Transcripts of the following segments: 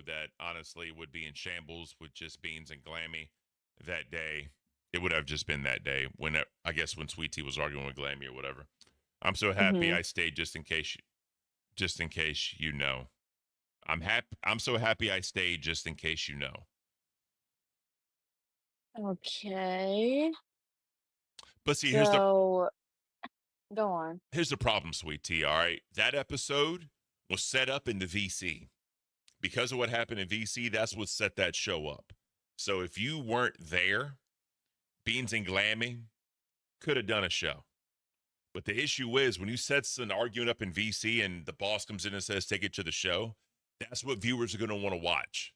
that honestly would be in shambles with just Beans and Glammy that day. It would have just been that day when I guess when Sweet Tea was arguing with Glammy or whatever. I'm so happy Mm-hmm. I stayed just in case you know. I'm so happy I stayed just in case you know. Okay. But see, So go on. here's the problem, Sweet Tea. All right, that episode was set up in the VC because of what happened in VC. That's what set that show up. So if you weren't there, Beans and Glammy could have done a show. But the issue is when you set an argument up in VC and the boss comes in and says, take it to the show, that's what viewers are going to want to watch.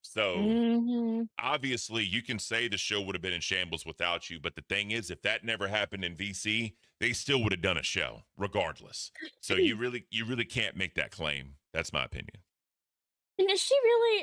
So Mm-hmm. obviously you can say the show would have been in shambles without you. But the thing is, if that never happened in VC, they still would have done a show regardless. So you really can't make that claim. That's my opinion. And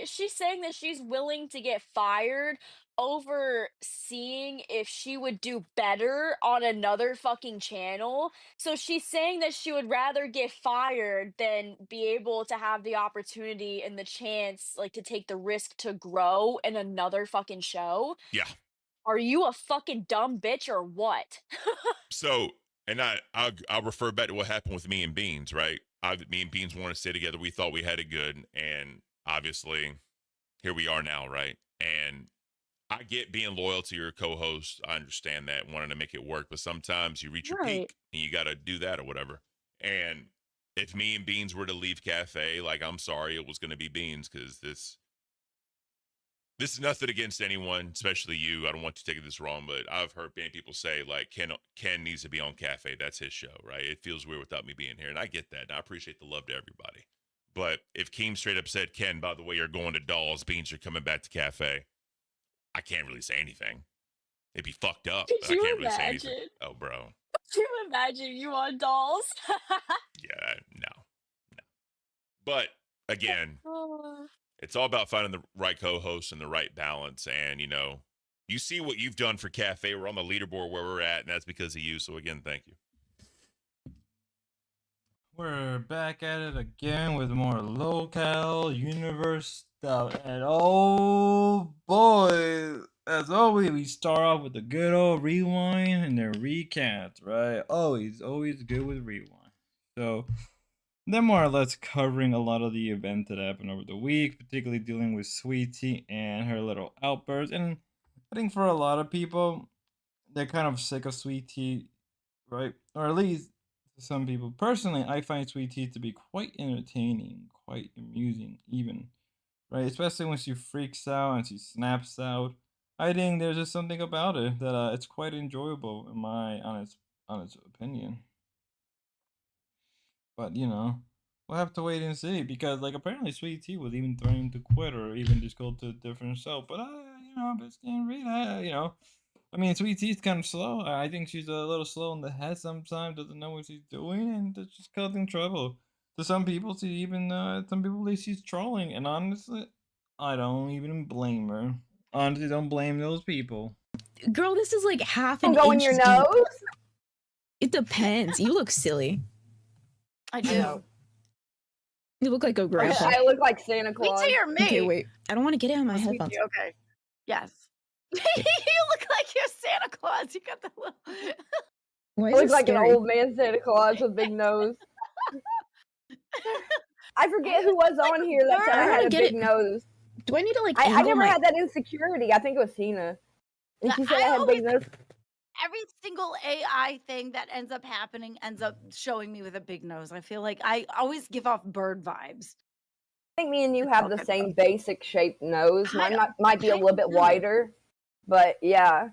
she's saying that she's willing to get fired over seeing if she would do better on another fucking channel. So she's saying that she would rather get fired than be able to have the opportunity and the chance, like, to take the risk to grow in another fucking show. Yeah. Are you a fucking dumb bitch or what? So, and I'll refer back to what happened with me and Beans, right? Me and Beans wanted to stay together. We thought we had it good, and obviously, here we are now, right? And I get being loyal to your co-host. I understand that, wanting to make it work, but sometimes you reach your Right. peak and you got to do that or whatever. And if me and Beans were to leave Cafe, like I'm sorry, it was going to be Beans because this is nothing against anyone, especially you. I don't want to take this wrong, but I've heard many people say like Ken needs to be on Cafe. That's his show, right? It feels weird without me being here, and I get that. And I appreciate the love to everybody. But if Keem straight up said, Ken, by the way, you're going to Dolls, Beans, you're coming back to Cafe, I can't really say anything. It'd be fucked up, Could but I you can't really say anything. imagine? Oh, bro. Could you imagine you on dolls? Yeah, no. But again, Oh. it's all about finding the right co-host and the right balance. And, you see what you've done for Cafe. We're on the leaderboard where we're at, and that's because of you. So, again, thank you. We're back at it again with more local universe stuff. And oh boy, as always, we start off with the good old rewind and the recaps, right? Always good with rewind. So, they're more or less covering a lot of the events that happened over the week, particularly dealing with Sweetie and her little outburst. And I think for a lot of people, they're kind of sick of Sweetie, right? Or at least some people. Personally, I find Sweetie to be quite entertaining, quite amusing, even, right? Especially when she freaks out and she snaps out. I think there's just something about it that it's quite enjoyable in my honest opinion. But we'll have to wait and see because like apparently Sweet Tea was even threatening to quit or even just go to a different show. But I just can't read that. I mean, Sweet Tea's kind of slow. I think she's a little slow in the head sometimes. Doesn't know what she's doing, and that's just causing trouble. To some people, some people believe she's trolling, and honestly, I don't even blame her. Honestly, don't blame those people. Girl, this is like half Don't an go in inch your deep. nose. It depends. You look silly. I I do. know. You look like a grandpa. I look like Santa Claus. Sweet Tea or me? Okay, wait. I don't want to get it on my Sweet headphones. Tea, okay. Yes. you look like you're Santa Claus. You got the little. Why I is look it like scary? an old man Santa Claus with a big nose. I forget who was on here that said I had a big nose. Do I need to like I angle never my... had that insecurity. I think it was Tina. And Yeah, she said I had a big nose. Every single AI thing that ends up happening ends up showing me with a big nose. I feel like I always give off bird vibes. I think me and you have the same basic shaped nose. Mine might be a little bit wider, but yeah,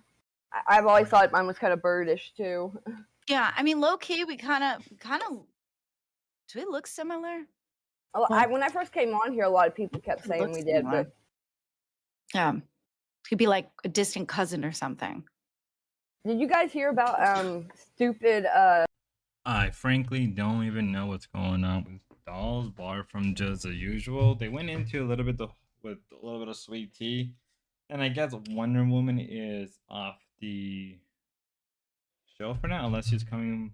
I've always thought mine was kind of birdish too. Yeah, I mean, low key, we kind of. Do we look similar? When I first came on here, a lot of people kept saying we did, but could be like a distant cousin or something. did you guys hear about stupid? I frankly don't even know what's going on with Dolls Bar from Just the Usual. They went into a little bit with a little bit of Sweet Tea, and I guess Wonder Woman is off the show for now, unless she's coming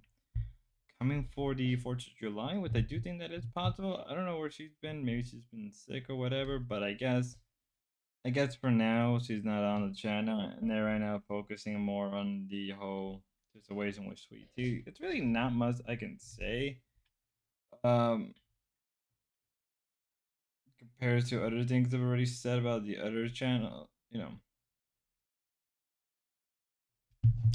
coming for the 4th of July, which I do think that is possible. I don't know where she's been. Maybe she's been sick or whatever, but I guess for now she's not on the channel, and they're right now focusing more on the whole situation with Sweet Tea. It's really not much I can say. Compared to other things I've already said about the other channel,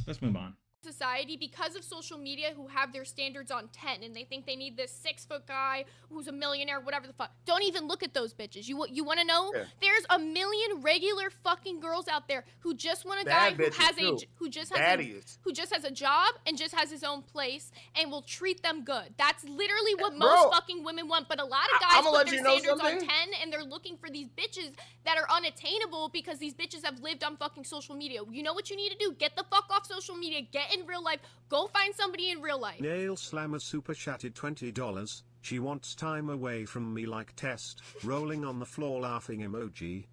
let's move on. Society because of social media who have their standards on 10 and they think they need this 6-foot guy who's a millionaire, whatever the fuck. Don't even look at those bitches. You want to know? Yeah. There's a million regular fucking girls out there who just want a Bad guy bitches, too. who just Baddies. has a job and just has his own place and will treat them good. That's literally what Bro, most fucking women want. But a lot of guys I'ma put let their you know standards on something. 10 and they're looking for these bitches that are unattainable because these bitches have lived on fucking social media. You know what you need to do? Get the fuck off social media. Get in real life. Go find somebody in real life. Nail Slammer super chatted $20. She wants time away from me like Test. Rolling on the floor laughing emoji.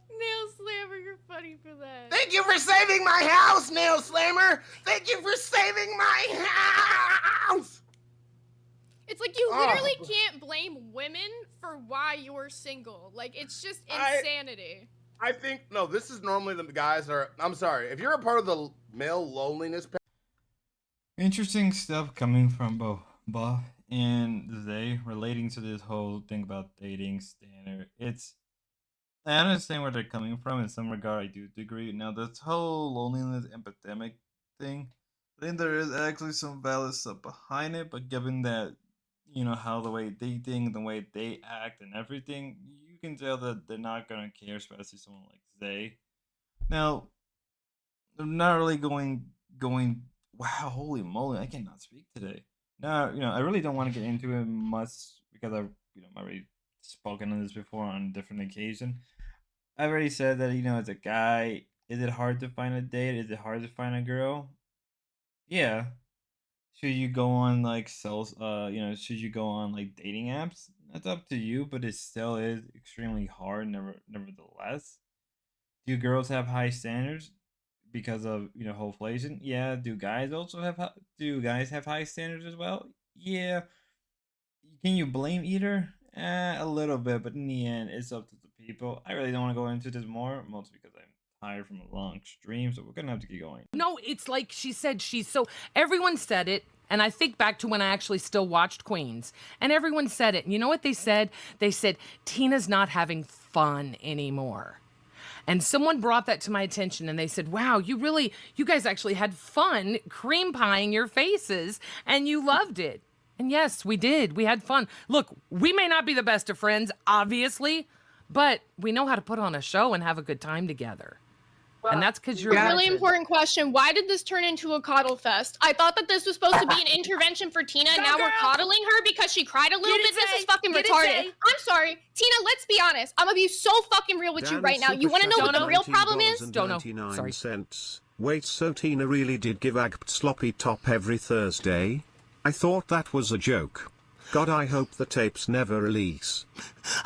Nail Slammer, you're funny for that. Thank you for saving my house, Nail Slammer. Thank you for saving my house. It's like you Oh. literally can't blame women for why you're single. Like, it's just insanity. I think no. This is normally the guys that are. I'm sorry. If you're a part of the male loneliness. Interesting stuff coming from both Buff and Zay relating to this whole thing about dating standard. I understand where they're coming from in some regard. I do agree. Now, this whole loneliness epidemic thing, I think there is actually some valid stuff behind it, but given that, how the way they think, the way they act and everything, you can tell that they're not going to care, especially someone like Zay. Now, I'm not really going, wow, holy moly, I cannot speak today. Now, I really don't want to get into it much because I've already spoken on this before on a different occasion. I've already said that, as a guy, is it hard to find a date? Is it hard to find a girl? Yeah. Should you go on should you go on like dating apps? That's up to you, but it still is extremely hard nevertheless. Do girls have high standards because of, whole inflation? Yeah. Do guys have high standards as well? Yeah. Can you blame either? A little bit, but in the end, it's up to the people. I really don't want to go into this more, mostly because I'm tired from a long stream, so we're gonna have to keep going. No, it's like she said, everyone said it, and I think back to when I actually still watched Queens, and everyone said it. And you know what they said? They said, Tina's not having fun anymore. And someone brought that to my attention and they said, wow, you guys actually had fun cream pieing your faces and you loved it. And yes, we did. We had fun. Look, we may not be the best of friends, obviously, but we know how to put on a show and have a good time together. And that's because you're Really important question. Why did this turn into a coddle fest? I thought that this was supposed to be an intervention for Tina, and now we're coddling her because she cried a little bit. This is fucking retarded. I'm sorry. Tina, let's be honest. I'm gonna be so fucking real with you right now. You want to know what the real problem is? Don't know. Sorry. Wait, so Tina really did give Act sloppy top every Thursday? I thought that was a joke. God, I hope the tapes never release.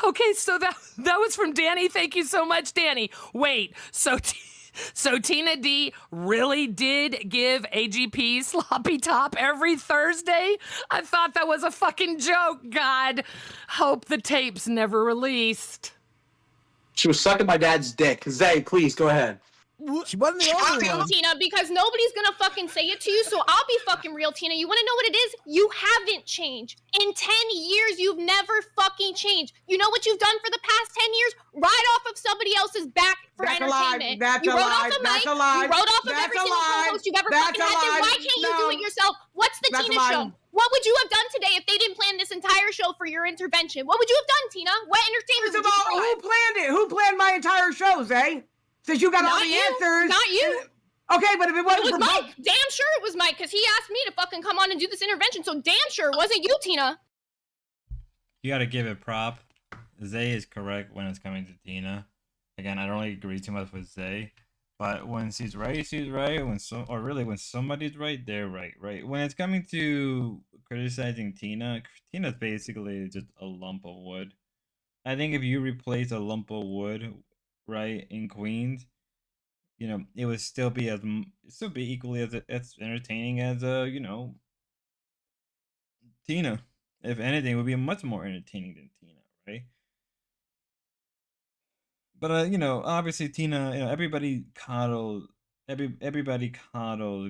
Okay, so that was from Danny. Thank you so much, Danny. Wait, so Tina D really did give AGP sloppy top every Thursday? I thought that was a fucking joke, God. Hope the tapes never released. She was sucking my dad's dick. Zay, please, go ahead. She wasn't the only one. Tina, because nobody's gonna fucking say it to you, so I'll be fucking real, Tina. You wanna know what it is? You haven't changed. In 10 years, you've never fucking changed. You know what you've done for the past 10 years? Ride off of somebody else's back for entertainment. You rode off of Mike. You rode off of every single co-host you've ever fucking had. Then why can't you do it yourself? What's the Tina show? What would you have done today if they didn't plan this entire show for your intervention? What would you have done, Tina? What entertainment would you provide? Who planned it? Who planned my entire show, Zay? Since you got all the answers. Not you. Okay, but if it wasn't It was Mike. Damn sure it was Mike, because he asked me to fucking come on and do this intervention, so damn sure it wasn't you, Tina. You gotta give it prop. Zay is correct when it's coming to Tina. Again, I don't really agree too much with Zay. But when she's right, she's right. When somebody's right, they're right, right? When it's coming to criticizing Tina's basically just a lump of wood. I think if you replace a lump of wood, right, in Queens, it would still be equally as entertaining as Tina. If anything, it would be much more entertaining than Tina, right? But you know, obviously Tina, you know, everybody coddled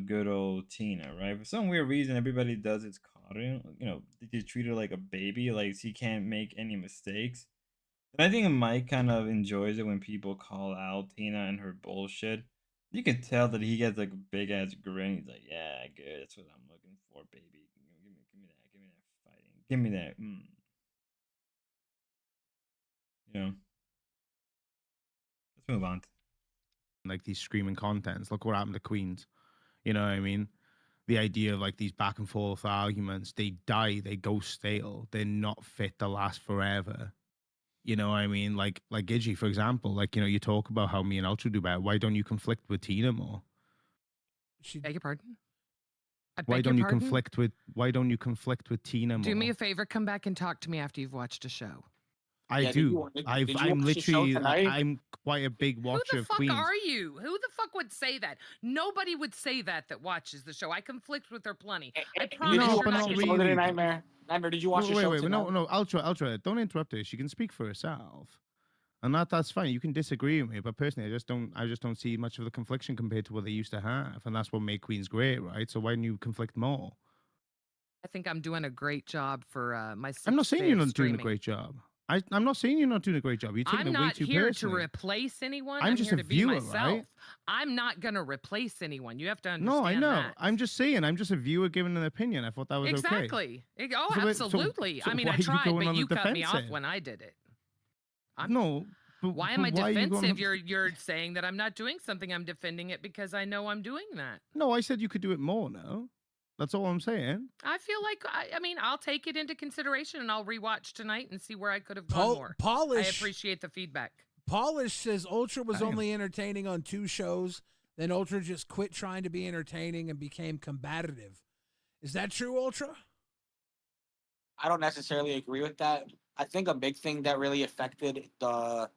good old Tina, right? For some weird reason, everybody does its coddling. You know, they just treat her like a baby, like she can't make any mistakes. And I think Mike kind of enjoys it when people call out Tina and her bullshit. You can tell that he gets like a big ass grin. He's like, "Yeah, good. That's what I'm looking for, baby. Give me that fighting. Give me that." You know. Let's move on. Like these screaming contents. Look what happened to Queens. You know what I mean? The idea of like these back and forth arguments, they die, they go stale, they're not fit to last forever. You know what I mean? Like Iggy, for example, like, you know, you talk about how me and Ultra do better. Why don't you conflict with Tina more? Beg your pardon? Why don't you conflict with Tina more? Do me a favor, come back and talk to me after you've watched a show. I do. I'm quite a big watcher Who the of fuck Queens. are you? Who the fuck would say that? Nobody would say that watches the show. I conflict with her plenty. I promise No, you're but not not gonna- really. Nightmare, did you watch the show Wait, tonight? no, Ultra, don't interrupt her. She can speak for herself, and that's fine. You can disagree with me, but personally, I just don't see much of the confliction compared to what they used to have, and that's what made Queens great, right? So why don't you conflict more? I think I'm doing a great job for my. I'm not saying sixth you're day not of doing a streaming. great job. I'm not saying you're not doing a great job. You're taking I'm it way not too here personally. to replace anyone. I'm just here a to viewer, be myself. right? I'm not gonna replace anyone. You have to understand. No, I know. that. I'm just saying. I'm just a viewer giving an opinion. I thought that was okay. Exactly. Oh, So wait, so- absolutely. so I mean, why I are you tried, going but on you the cut me off defensive? when I did it. No. But, Why am I but why are you going defensive? on- You're saying that I'm not doing something. I'm defending it because I know I'm doing that. No, I said you could do it more. No, that's all I'm saying. I feel like I mean I'll take it into consideration and I'll rewatch tonight and see where I could have gone more. I Polish appreciate the feedback. Polish says Ultra was Damn. only entertaining on 2 shows. Then Ultra just quit trying to be entertaining and became combative. Is that true, Ultra? I don't necessarily agree with that. I think a big thing that really affected the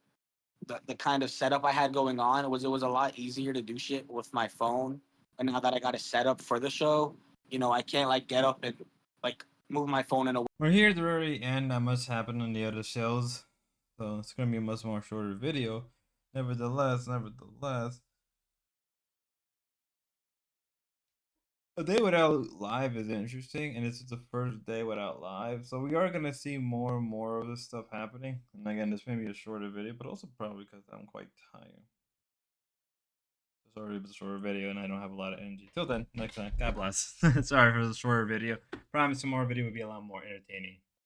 kind of setup I had going on was it was a lot easier to do shit with my phone. And now that I got a setup for the show, you know, I can't like get up and like move my phone in a We're here at the very end. That must happen on the other shows. So it's going to be a much more shorter video. Nevertheless. A day without live is interesting, and this is the first day without live, so we are gonna see more and more of this stuff happening. And again, this may be a shorter video, but also probably because I'm quite tired. It's already a shorter video, and I don't have a lot of energy. Till then, next time, God bless. Sorry for the shorter video. Promise tomorrow video will be a lot more entertaining.